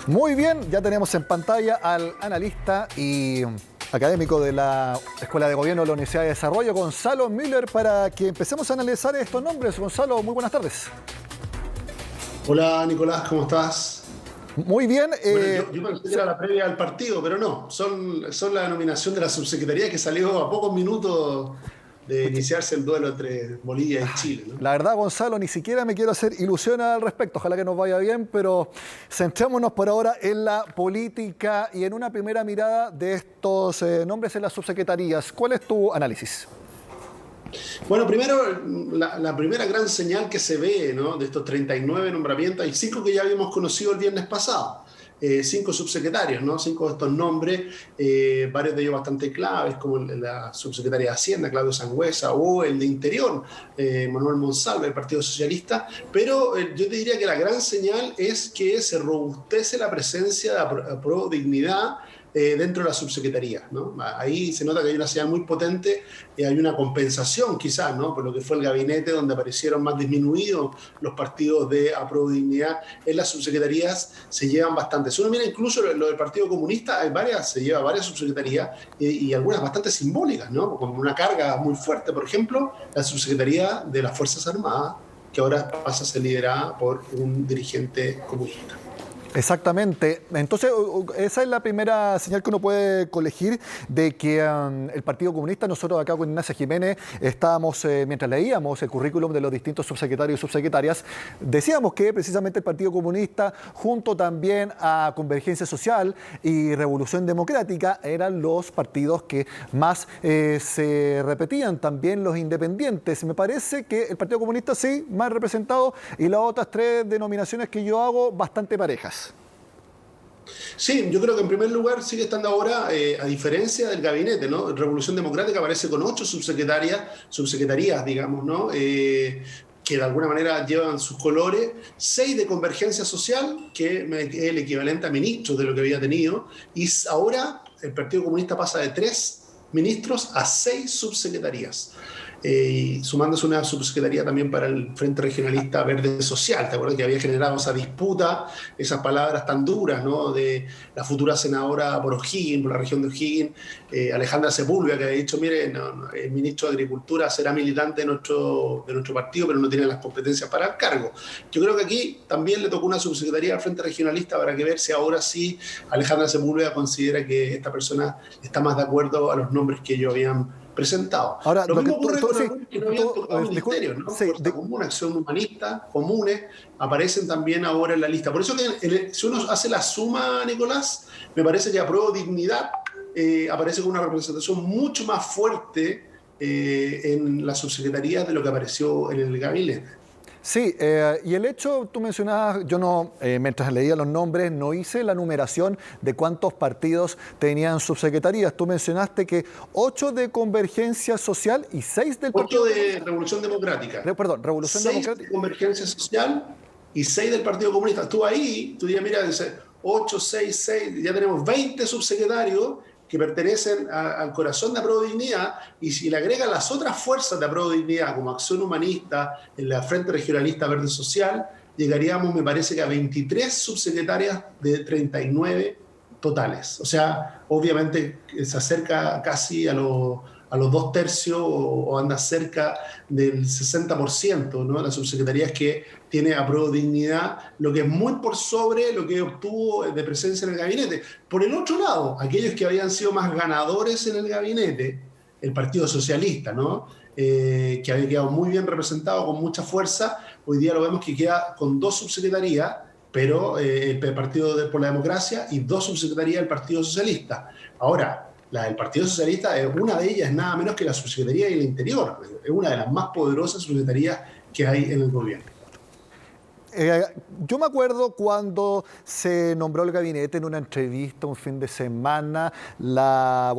Muy bien, ya tenemos en pantalla al analista y académico de la Escuela de Gobierno de la Universidad de Desarrollo, Gonzalo Müller, para que empecemos a analizar estos nombres. Gonzalo, muy buenas tardes. Hola Nicolás, ¿cómo estás? Muy bien. Bueno, yo pensé que era la previa al partido, pero no, son la nominación de la subsecretaría que salió a pocos minutos de iniciarse el duelo entre Bolivia y Chile, ¿no? La verdad, Gonzalo, ni siquiera me quiero hacer ilusiones al respecto. Ojalá que nos vaya bien, pero centrémonos por ahora en la política y en una primera mirada de estos nombres en las subsecretarías. ¿Cuál es tu análisis? Bueno, primero, la primera gran señal que se ve, ¿no?, de estos 39 nombramientos, hay 5 que ya habíamos conocido el viernes pasado. 5 subsecretarios, ¿no? 5 de estos nombres, varios de ellos bastante claves, como la subsecretaria de Hacienda, Claudio Sangüesa, o el de Interior, Manuel Monsalve, del Partido Socialista. Pero yo te diría que la gran señal es que se robustece la presencia de Apruebo Dignidad dentro de la subsecretaría, ¿no? Ahí se nota que hay una señal muy potente y hay una compensación quizás, ¿no?, por lo que fue el gabinete, donde aparecieron más disminuidos los partidos de Apruebo Dignidad. En las subsecretarías se llevan bastante. Si uno mira incluso lo del Partido Comunista, se lleva varias subsecretarías y algunas bastante simbólicas, ¿no?, con una carga muy fuerte. Por ejemplo, la subsecretaría de las Fuerzas Armadas, que ahora pasa a ser liderada por un dirigente comunista. Exactamente. Entonces, esa es la primera señal que uno puede colegir de que el Partido Comunista, nosotros acá con Ignacia Jiménez, estábamos, mientras leíamos el currículum de los distintos subsecretarios y subsecretarias, decíamos que precisamente el Partido Comunista, junto también a Convergencia Social y Revolución Democrática, eran los partidos que más se repetían. También los independientes. Me parece que el Partido Comunista sí, más representado, y las otras 3 denominaciones que yo hago, bastante parejas. Sí, yo creo que en primer lugar sigue estando ahora, a diferencia del gabinete, ¿no? Revolución Democrática aparece con 8 subsecretarías, digamos, ¿no? Que de alguna manera llevan sus colores, 6 de Convergencia Social, que es el equivalente a ministros de lo que había tenido, y ahora el Partido Comunista pasa de 3 ministros a 6 subsecretarías. Y sumándose una subsecretaría también para el Frente Regionalista Verde Social. ¿Te acuerdas que había generado esa disputa, esas palabras tan duras, ¿no?, de la futura senadora por O'Higgins, por la región de O'Higgins, Alejandra Sepúlveda, que había dicho, mire, el ministro de Agricultura será militante de nuestro partido, pero no tiene las competencias para el cargo. Yo creo que aquí también le tocó una subsecretaría al Frente Regionalista para que ver si ahora sí Alejandra Sepúlveda considera que esta persona está más de acuerdo a los nombres que ellos habían presentado. Ahora, Lo mismo ocurre con sí, algunos que no habían tocado ministerios, ¿no? sí, Fuerza Común, Acción Humanista, Comunes, aparecen también ahora en la lista. Por eso que si uno hace la suma, Nicolás, me parece que Apruebo Dignidad aparece con una representación mucho más fuerte en la subsecretaría de lo que apareció en el gabinete. Sí, y el hecho, tú mencionabas, yo no, mientras leía los nombres, no hice la numeración de cuántos partidos tenían subsecretarías. Tú mencionaste que 8 de Convergencia Social y 6 del 8 Partido de Revolución Democrática. Perdón, Revolución 6 Democrática. de Convergencia Social y 6 del Partido Comunista. Tú ahí, tú dirías, mira, 8, 6, 6, ya tenemos 20 subsecretarios que pertenecen al corazón de Apruebo Dignidad, y si le agregan las otras fuerzas de Apruebo Dignidad, como Acción Humanista, en la Frente Regionalista Verde Social, llegaríamos, me parece, que a 23 subsecretarias de 39 totales. O sea, obviamente se acerca casi a los 2/3 o anda cerca del 60%, ¿no?, las subsecretarías que tiene Apruebo Dignidad, lo que es muy por sobre lo que obtuvo de presencia en el gabinete. Por el otro lado, aquellos que habían sido más ganadores en el gabinete, el Partido Socialista, ¿no?, que había quedado muy bien representado, con mucha fuerza, hoy día lo vemos que queda con 2 subsecretarías, pero el Partido por la Democracia, y 2 subsecretarías del Partido Socialista. Ahora, la del Partido Socialista, una de ellas es nada menos que la Subsecretaría del Interior. Es una de las más poderosas subsecretarías que hay en el gobierno. Yo me acuerdo cuando se nombró el gabinete en una entrevista un fin de semana, la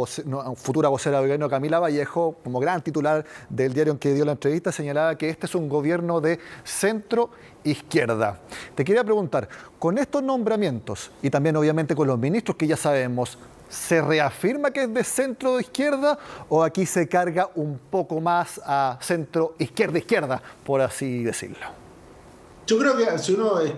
futura vocera del gobierno, Camila Vallejo, como gran titular del diario en que dio la entrevista, señalaba que este es un gobierno de centro-izquierda. Te quería preguntar, con estos nombramientos y también obviamente con los ministros que ya sabemos, ¿se reafirma que es de centro-izquierda o aquí se carga un poco más a centro-izquierda-izquierda, por así decirlo? Yo creo que si uno es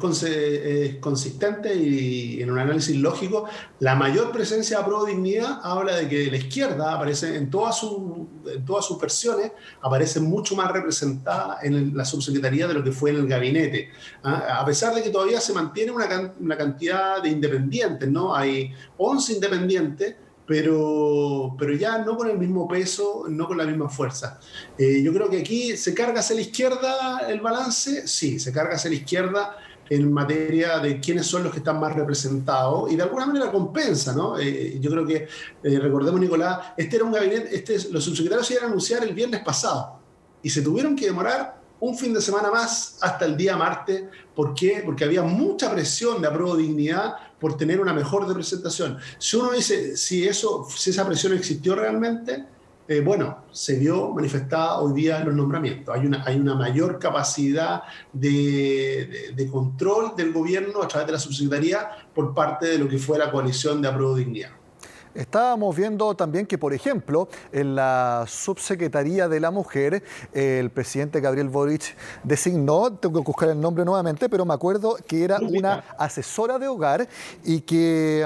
consistente y en un análisis lógico, la mayor presencia de Pro Dignidad habla de que la izquierda aparece en todas sus versiones, aparece mucho más representada en la subsecretaría de lo que fue en el gabinete. A pesar de que todavía se mantiene una cantidad de independientes, ¿no? Hay 11 independientes, pero ya no con el mismo peso, no con la misma fuerza. Yo creo que aquí se carga hacia la izquierda el balance, sí, se carga hacia la izquierda en materia de quiénes son los que están más representados y de alguna manera compensa, ¿no? Yo creo que, recordemos, Nicolás, este era un gabinete, los subsecretarios se iban a anunciar el viernes pasado y se tuvieron que demorar un fin de semana más hasta el día martes. ¿Por qué? Porque había mucha presión de Apruebo Dignidad por tener una mejor representación. Si uno dice si esa presión existió realmente, bueno, se vio manifestada hoy día en los nombramientos. Hay una mayor capacidad de control del gobierno a través de la subsecretaría por parte de lo que fue la coalición de Apruebo Dignidad. Estábamos viendo también que, por ejemplo, en la subsecretaría de la mujer, el presidente Gabriel Boric designó, tengo que buscar el nombre nuevamente, pero me acuerdo que era una asesora de hogar y que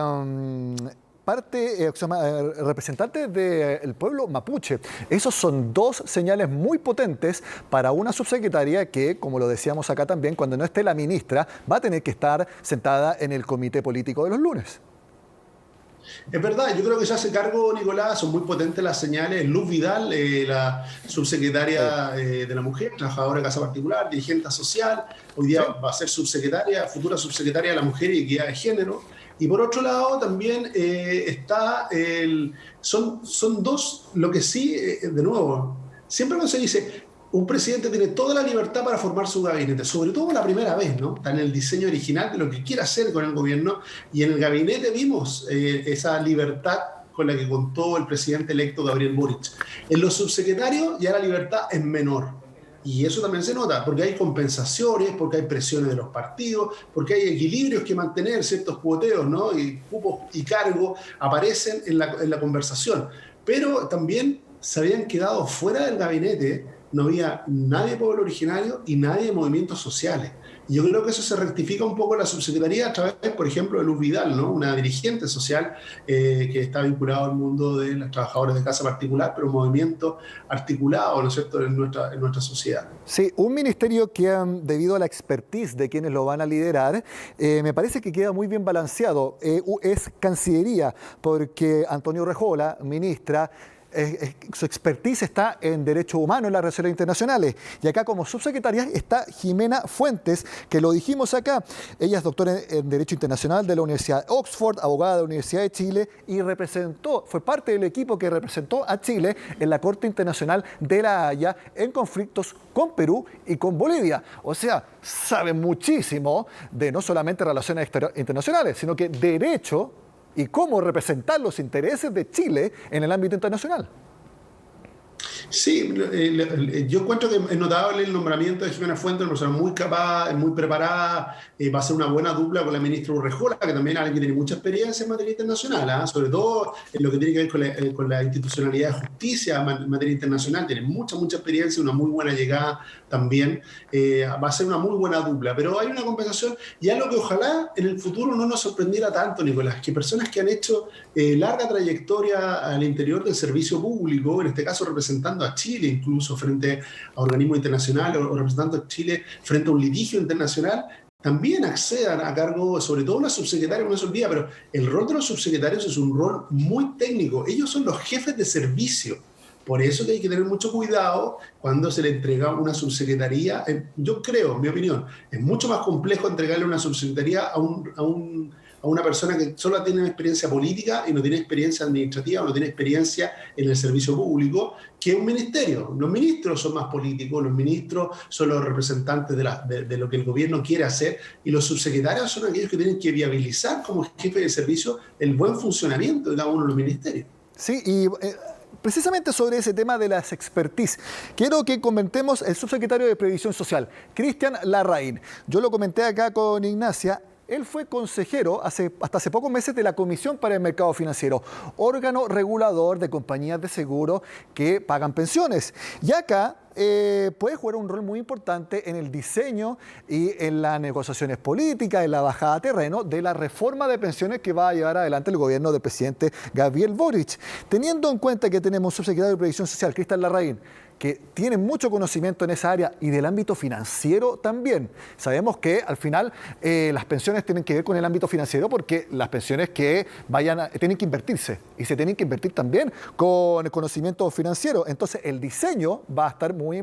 representante del pueblo mapuche. Esos son dos señales muy potentes para una subsecretaria que, como lo decíamos acá también, cuando no esté la ministra, va a tener que estar sentada en el comité político de los lunes. Es verdad, yo creo que se hace cargo, Nicolás, son muy potentes las señales. Luz Vidal, la subsecretaria de la mujer, trabajadora de casa particular, dirigente social, hoy día va a ser futura subsecretaria de la mujer y equidad de género. Y por otro lado también son dos, lo que sí, de nuevo, siempre cuando se dice, un presidente tiene toda la libertad para formar su gabinete, sobre todo la primera vez, ¿no? Está en el diseño original de lo que quiere hacer con el gobierno, y en el gabinete vimos esa libertad con la que contó el presidente electo Gabriel Boric. En los subsecretarios ya la libertad es menor. Y eso también se nota, porque hay compensaciones, porque hay presiones de los partidos, porque hay equilibrios que mantener, ciertos cuoteos, ¿no? Y cupos y cargos aparecen en la conversación. Pero también se habían quedado fuera del gabinete, no había nadie de pueblo originario y nadie de movimientos sociales. Y yo creo que eso se rectifica un poco en la subsecretaría a través, por ejemplo, de Luz Vidal, ¿no? Una dirigente social que está vinculada al mundo de los trabajadores de casa particular, pero un movimiento articulado, ¿no es cierto?, en nuestra sociedad. Sí, un ministerio que, debido a la expertise de quienes lo van a liderar, me parece que queda muy bien balanceado. Es Cancillería, porque Antonio Rejola, ministra, su expertise está en derechos humanos, en las relaciones internacionales. Y acá como subsecretaria está Jimena Fuentes, que lo dijimos acá. Ella es doctora en Derecho Internacional de la Universidad de Oxford, abogada de la Universidad de Chile y fue parte del equipo que representó a Chile en la Corte Internacional de La Haya en conflictos con Perú y con Bolivia. O sea, sabe muchísimo de no solamente relaciones internacionales, sino que derecho y cómo representar los intereses de Chile en el ámbito internacional. Sí, yo encuentro que es notable el nombramiento de Jimena Fuentes, una persona muy capaz, muy preparada, va a ser una buena dupla con la ministra Urrejola, que también es alguien que tiene mucha experiencia en materia internacional, sobre todo en lo que tiene que ver con la institucionalidad de justicia en materia internacional, tiene mucha experiencia, una muy buena llegada también, va a ser una muy buena dupla, pero hay una compensación y algo que ojalá en el futuro no nos sorprendiera tanto, Nicolás, que personas que han hecho larga trayectoria al interior del servicio público, en este caso representando a Chile incluso frente a organismos internacionales o representando a Chile frente a un litigio internacional, también accedan a cargo, sobre todo una subsecretaria, no se olvida, pero el rol de los subsecretarios es un rol muy técnico. Ellos son los jefes de servicio. Por eso que hay que tener mucho cuidado cuando se le entrega una subsecretaría. Yo creo, en mi opinión, es mucho más complejo entregarle una subsecretaría a una persona que solo tiene experiencia política y no tiene experiencia administrativa o no tiene experiencia en el servicio público, que un ministerio. Los ministros son más políticos, los ministros son los representantes de lo que el gobierno quiere hacer y los subsecretarios son aquellos que tienen que viabilizar como jefe de servicio el buen funcionamiento de cada uno de los ministerios. Sí, y precisamente sobre ese tema de las expertise, quiero que comentemos el subsecretario de Previsión Social, Cristian Larraín. Yo lo comenté acá con Ignacia. él fue consejero hasta hace pocos meses de la Comisión para el Mercado Financiero, órgano regulador de compañías de seguro que pagan pensiones. Y acá puede jugar un rol muy importante en el diseño y en las negociaciones políticas, en la bajada a terreno de la reforma de pensiones que va a llevar adelante el gobierno del presidente Gabriel Boric. Teniendo en cuenta que tenemos un subsecretario de Previsión Social, Cristian Larraín, que tiene mucho conocimiento en esa área y del ámbito financiero también. Sabemos que al final las pensiones tienen que ver con el ámbito financiero porque las pensiones que tienen que invertirse y se tienen que invertir también con el conocimiento financiero. Entonces el diseño va a estar muy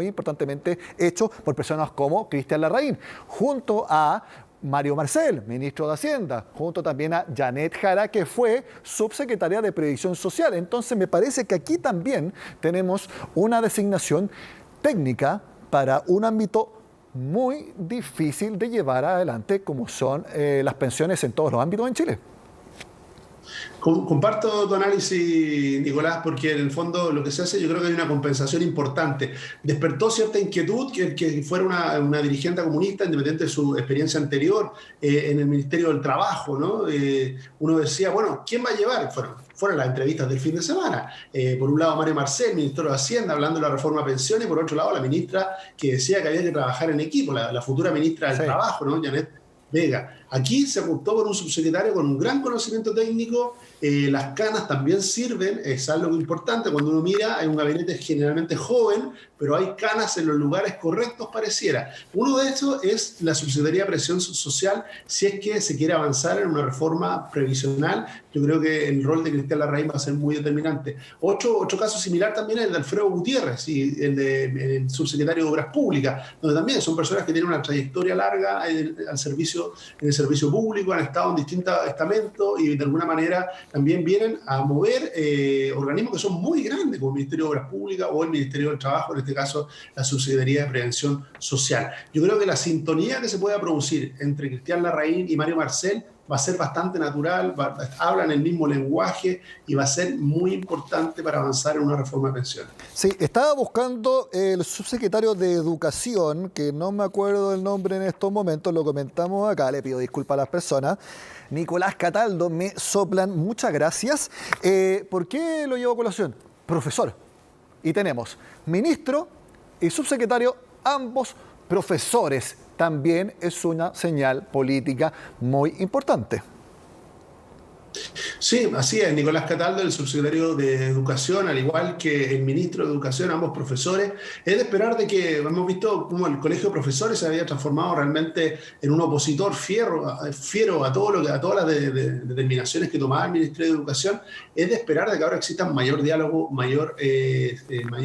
importantemente hecho por personas como Cristian Larraín, junto a Mario Marcel, ministro de Hacienda, junto también a Janet Jara, que fue subsecretaria de Previsión Social. Entonces me parece que aquí también tenemos una designación técnica para un ámbito muy difícil de llevar adelante, como son las pensiones en todos los ámbitos en Chile. Comparto tu análisis, Nicolás, porque en el fondo lo que se hace, yo creo que hay una compensación importante. Despertó cierta inquietud que fuera una dirigente comunista, independiente de su experiencia anterior en el Ministerio del Trabajo, ¿no? Uno decía, bueno, ¿quién va a llevar? Fueron las entrevistas del fin de semana. Por un lado, Mario Marcel, ministro de Hacienda, hablando de la reforma de pensiones, y por otro lado, la ministra que decía que había que trabajar en equipo, la futura ministra del Trabajo, ¿no? Janet Vega. Aquí se apuntó por un subsecretario con un gran conocimiento técnico. Las canas también sirven, es algo importante. Cuando uno mira, hay un gabinete generalmente joven, pero hay canas en los lugares correctos, pareciera. Uno de estos es la Subsecretaría de Previsión Social, si es que se quiere avanzar en una reforma previsional. Yo creo que el rol de Cristian Larraín va a ser muy determinante. Otro caso similar también es el de Alfredo Gutiérrez, y el subsecretario de Obras Públicas, donde también son personas que tienen una trayectoria larga en el servicio público, han estado en distintos estamentos y de alguna manera también vienen a mover organismos que son muy grandes, como el Ministerio de Obras Públicas o el Ministerio del Trabajo, en este caso la Subsecretaría de Prevención Social. Yo creo que la sintonía que se pueda producir entre Cristian Larraín y Mario Marcel va a ser bastante natural, hablan el mismo lenguaje y va a ser muy importante para avanzar en una reforma de pensiones. Sí, estaba buscando el subsecretario de Educación, que no me acuerdo el nombre en estos momentos, lo comentamos acá, le pido disculpas a las personas. Nicolás Cataldo, me soplan, muchas gracias. ¿Por qué lo llevo a colación? Profesor. Y tenemos ministro y subsecretario, ambos profesores. También es una señal política muy importante. Sí, así es. Nicolás Cataldo, el subsecretario de Educación, al igual que el ministro de Educación, ambos profesores. Es de esperar de que hemos visto cómo el Colegio de Profesores se había transformado realmente en un opositor fiero a todas las determinaciones que tomaba el Ministerio de Educación. Es de esperar de que ahora exista mayor diálogo, mayor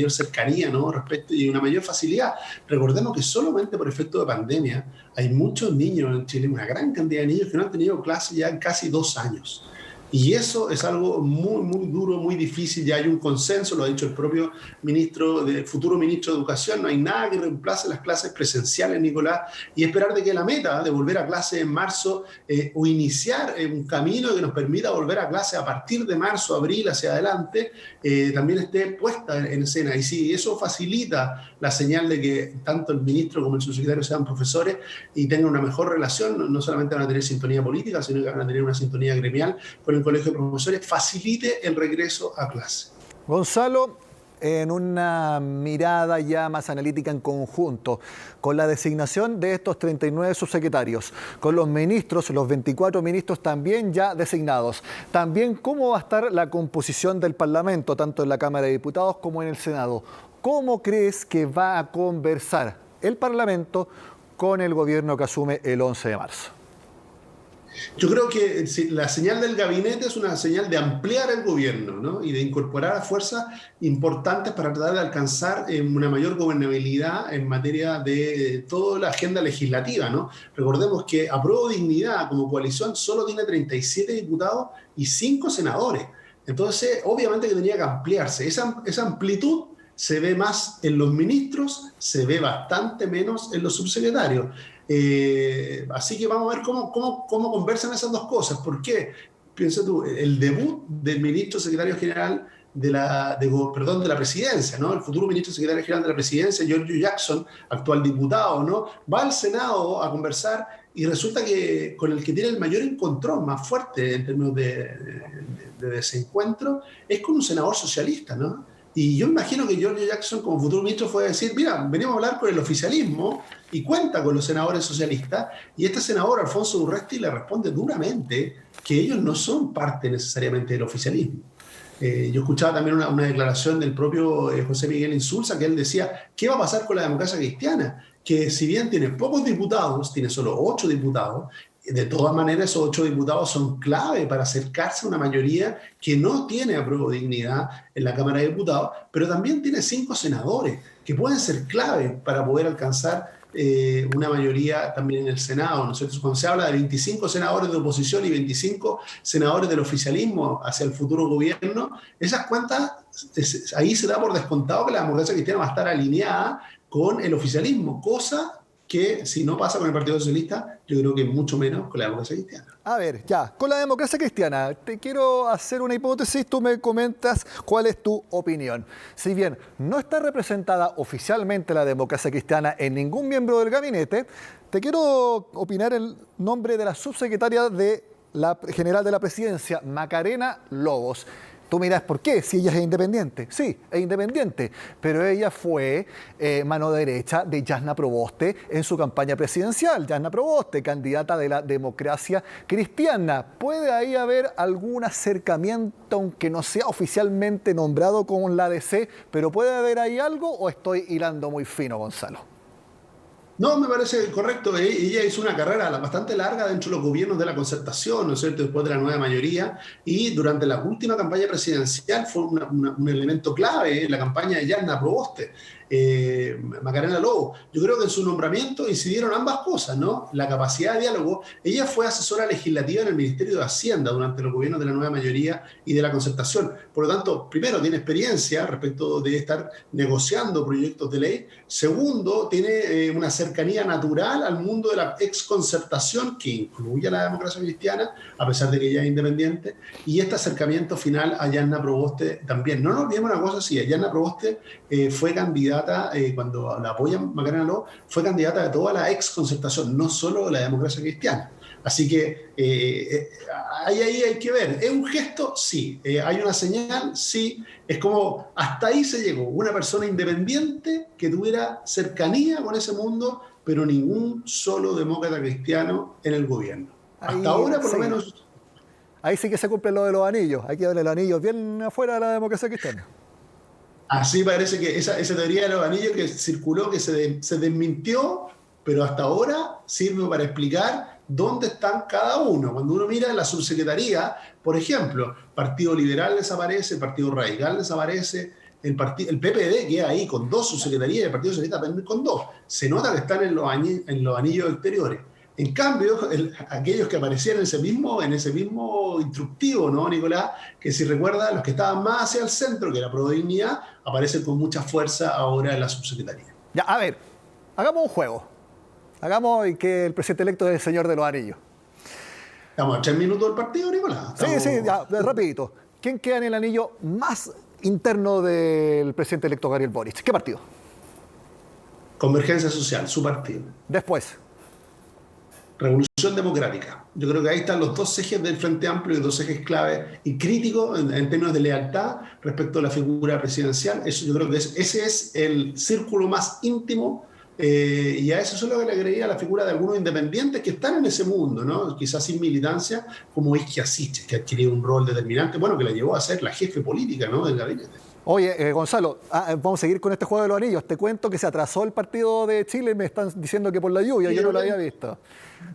cercanía, ¿no? Respecto y una mayor facilidad. Recordemos que solamente por efecto de pandemia hay muchos niños en Chile, una gran cantidad de niños que no han tenido clase ya en casi 2 años. Y eso es algo muy, muy duro, muy difícil. Ya hay un consenso, lo ha dicho el propio futuro ministro de Educación. No hay nada que reemplace las clases presenciales, Nicolás, y esperar de que la meta de volver a clase en marzo o iniciar un camino que nos permita volver a clase a partir de marzo, abril, hacia adelante, también esté puesta en escena. Y sí, eso facilita la señal de que tanto el ministro como el subsecretario sean profesores y tengan una mejor relación. No solamente van a tener sintonía política, sino que van a tener una sintonía gremial con el Colegio de Profesores, facilite el regreso a clase. Gonzalo, en una mirada ya más analítica en conjunto, con la designación de estos 39 subsecretarios, con los ministros, los 24 ministros también ya designados, también cómo va a estar la composición del Parlamento, tanto en la Cámara de Diputados como en el Senado. ¿Cómo crees que va a conversar el Parlamento con el gobierno que asume el 11 de marzo? Yo creo que la señal del gabinete es una señal de ampliar el gobierno, ¿no? Y de incorporar a fuerzas importantes para tratar de alcanzar una mayor gobernabilidad en materia de toda la agenda legislativa, ¿no? Recordemos que Apruebo Dignidad como coalición solo tiene 37 diputados y 5 senadores. Entonces, obviamente que tenía que ampliarse. Esa amplitud se ve más en los ministros, se ve bastante menos en los subsecretarios. Así que vamos a ver cómo conversan esas dos cosas. ¿Por qué? Piensa tú, el debut del ministro secretario general de la presidencia, ¿no? El futuro ministro secretario general de la presidencia, Giorgio Jackson, actual diputado, ¿no? Va al Senado a conversar y resulta que con el que tiene el mayor encontrón, más fuerte en términos de desencuentro, es con un senador socialista, ¿no? Y yo imagino que Giorgio Jackson, como futuro ministro, fue a decir, mira, venimos a hablar con el oficialismo y cuenta con los senadores socialistas, y este senador, Alfonso Urresti, le responde duramente que ellos no son parte necesariamente del oficialismo. Yo escuchaba también una declaración del propio José Miguel Insulza, que él decía, ¿qué va a pasar con la democracia cristiana? Que si bien tiene pocos diputados, tiene solo 8 diputados, de todas maneras esos 8 diputados son clave para acercarse a una mayoría que no tiene apruebo dignidad en la Cámara de Diputados, pero también tiene 5 senadores que pueden ser clave para poder alcanzar una mayoría también en el Senado, ¿no es cierto? Cuando se habla de 25 senadores de oposición y 25 senadores del oficialismo hacia el futuro gobierno, esas cuentas, ahí se da por descontado que la democracia cristiana va a estar alineada con el oficialismo, cosa que si no pasa con el Partido Socialista, yo creo que mucho menos con la democracia cristiana. A ver, ya, con la democracia cristiana, te quiero hacer una hipótesis, tú me comentas cuál es tu opinión. Si bien no está representada oficialmente la democracia cristiana en ningún miembro del gabinete, te quiero opinar el nombre de la subsecretaria de la general de la presidencia, Macarena Lobos. Tú mirás, ¿por qué? Si ella es independiente. Sí, es independiente, pero ella fue mano derecha de Jasna Proboste en su campaña presidencial. Jasna Proboste, candidata de la democracia cristiana. ¿Puede ahí haber algún acercamiento, aunque no sea oficialmente nombrado con la DC, pero puede haber ahí algo o estoy hilando muy fino, Gonzalo? No, me parece correcto. Ella hizo una carrera bastante larga dentro de los gobiernos de la Concertación, ¿no es cierto?, después de la nueva mayoría, y durante la última campaña presidencial fue un elemento clave en la campaña de Jasna Proboste, Macarena Lobo. Yo creo que en su nombramiento incidieron ambas cosas, ¿no? La capacidad de diálogo. Ella fue asesora legislativa en el Ministerio de Hacienda durante los gobiernos de la nueva mayoría y de la Concertación. Por lo tanto, primero, tiene experiencia respecto de estar negociando proyectos de ley. Segundo, tiene una cercanía natural al mundo de la exconcertación, que incluye a la democracia cristiana, a pesar de que ella es independiente, y este acercamiento final a Jasna Proboste también. No nos olvidemos una cosa así, Jasna Proboste fue candidata, cuando la apoyan Macarena Lobo, fue candidata de toda la exconcertación, no solo de la democracia cristiana. Así que ahí hay que ver. ¿Es un gesto? Sí. ¿Hay una señal? Sí. Es como hasta ahí se llegó. Una persona independiente que tuviera cercanía con ese mundo, pero ningún solo demócrata cristiano en el gobierno. Hasta Ahí, ahora, por sí. lo menos. Ahí sí que se cumple lo de los anillos. Hay que darle los anillos bien afuera de la democracia cristiana. Así parece que esa teoría de los anillos que circuló, que se desmintió, pero hasta ahora sirve para explicar dónde están cada uno. Cuando uno mira en la subsecretaría, por ejemplo, Partido Liberal desaparece, el Partido Radical desaparece, el PPD queda ahí con 2 subsecretarías y el Partido Socialista con 2. Se nota que están en los anillos exteriores. En cambio, aquellos que aparecían en ese mismo instructivo, ¿no, Nicolás? Que si recuerdas, los que estaban más hacia el centro, que era Prodignidad, aparecen con mucha fuerza ahora en la subsecretaría. Ya, a ver, hagamos un juego. Hagamos que el presidente electo es el señor de los anillos. Estamos a 3 minutos del partido, Nicolás. Sí, ya, rapidito. ¿Quién queda en el anillo más interno del presidente electo Gabriel Boric? ¿Qué partido? Convergencia Social, su partido. Después. Revolución Democrática. Yo creo que ahí están los 2 ejes del Frente Amplio y 2 ejes clave y críticos en términos de lealtad respecto a la figura presidencial. Eso, yo creo que ese es el círculo más íntimo, y a eso solo le agregaría la figura de algunos independientes que están en ese mundo, ¿no? Quizás sin militancia, como Isquia Siches, que ha adquirido un rol determinante, bueno, que la llevó a ser la jefe política, ¿no?, del gabinete. Oye, Gonzalo, vamos a seguir con este juego de los anillos. Te cuento que se atrasó el partido de Chile, me están diciendo que por la lluvia, yo no lo había visto.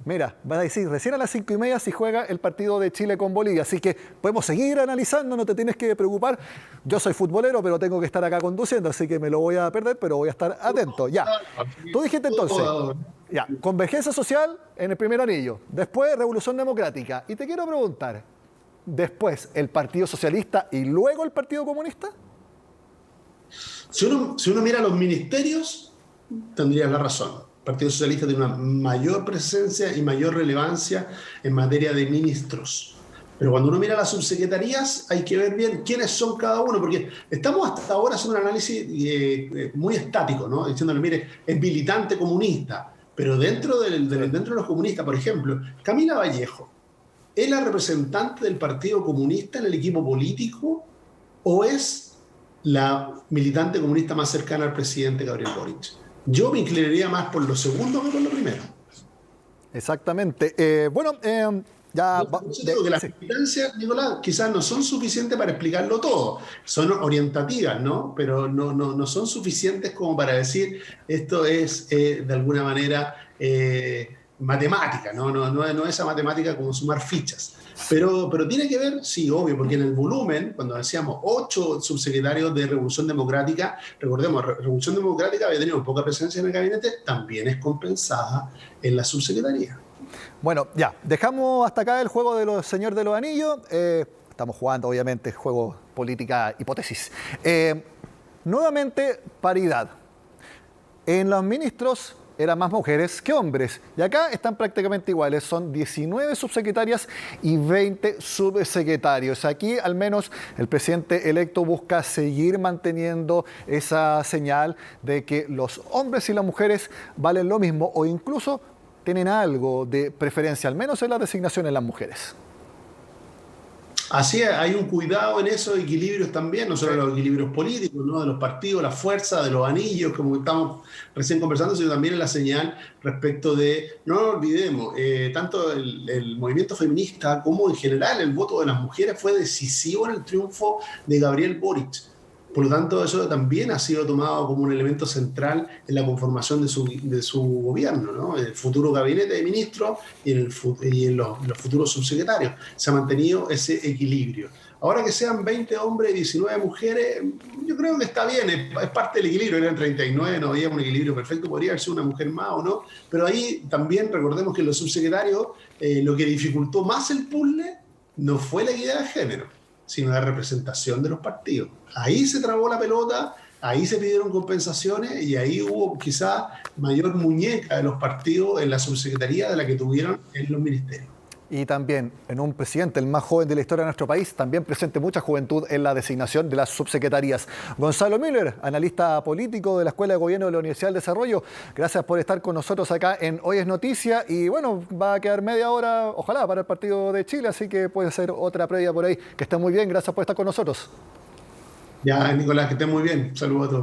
Mira, van a decir, recién a las 5:30 si juega el partido de Chile con Bolivia, así que podemos seguir analizando, no te tienes que preocupar. Yo soy futbolero, pero tengo que estar acá conduciendo, así que me lo voy a perder, pero voy a estar atento. Ya, tú dijiste entonces, ya, Convergencia Social en el primer anillo, después Revolución Democrática. Y te quiero preguntar, ¿después el Partido Socialista y luego el Partido Comunista? Si uno mira los ministerios, tendrías la razón. El Partido Socialista tiene una mayor presencia y mayor relevancia en materia de ministros. Pero cuando uno mira las subsecretarías, hay que ver bien quiénes son cada uno, porque estamos hasta ahora haciendo un análisis muy estático, ¿no? Diciéndole, mire, es militante comunista. Pero dentro de los comunistas, por ejemplo, Camila Vallejo, ¿es la representante del Partido Comunista en el equipo político o es la militante comunista más cercana al presidente Gabriel Boric? Yo me inclinaría más por lo segundo que por lo primero. Exactamente. Ya... Yo digo que las militancias, Nicolás, quizás no son suficientes para explicarlo todo. Son orientativas, ¿no? Pero no son suficientes como para decir esto es de alguna manera matemática, ¿no? No es esa matemática como sumar fichas. Pero tiene que ver, sí, obvio, porque en el volumen, cuando decíamos 8 subsecretarios de Revolución Democrática, recordemos, Revolución Democrática había tenido poca presencia en el gabinete, también es compensada en la subsecretaría. Bueno, ya, dejamos hasta acá el juego de los Señor de los Anillos. Estamos jugando, obviamente, juego política hipótesis. Nuevamente, paridad. En los ministros eran más mujeres que hombres. Y acá están prácticamente iguales. Son 19 subsecretarias y 20 subsecretarios. Aquí, al menos, el presidente electo busca seguir manteniendo esa señal de que los hombres y las mujeres valen lo mismo o incluso tienen algo de preferencia, al menos en la designación de las mujeres. Así es, hay un cuidado en esos equilibrios también, no solo los equilibrios políticos, ¿no? De los partidos, la fuerza, de los anillos, como estamos recién conversando, sino también en la señal respecto de, no nos olvidemos, tanto el movimiento feminista como en general el voto de las mujeres fue decisivo en el triunfo de Gabriel Boric. Por lo tanto, eso también ha sido tomado como un elemento central en la conformación de su gobierno, ¿no? En el futuro gabinete de ministros y en los futuros subsecretarios. Se ha mantenido ese equilibrio. Ahora que sean 20 hombres y 19 mujeres, yo creo que está bien, es parte del equilibrio. Eran 39, no había un equilibrio perfecto, podría haber sido una mujer más o no. Pero ahí también recordemos que los subsecretarios, lo que dificultó más el puzzle no fue la equidad de género, sino la representación de los partidos. Ahí se trabó la pelota, ahí se pidieron compensaciones y ahí hubo quizás mayor muñeca de los partidos en la subsecretaría de la que tuvieron en los ministerios. Y también en un presidente, el más joven de la historia de nuestro país, también presente mucha juventud en la designación de las subsecretarías. Gonzalo Müller, analista político de la Escuela de Gobierno de la Universidad del Desarrollo, gracias por estar con nosotros acá en Hoy es Noticia. Y bueno, va a quedar media hora, ojalá, para el partido de Chile, así que puede ser otra previa por ahí. Que esté muy bien, gracias por estar con nosotros. Ya, Nicolás, que esté muy bien. Saludos a todos.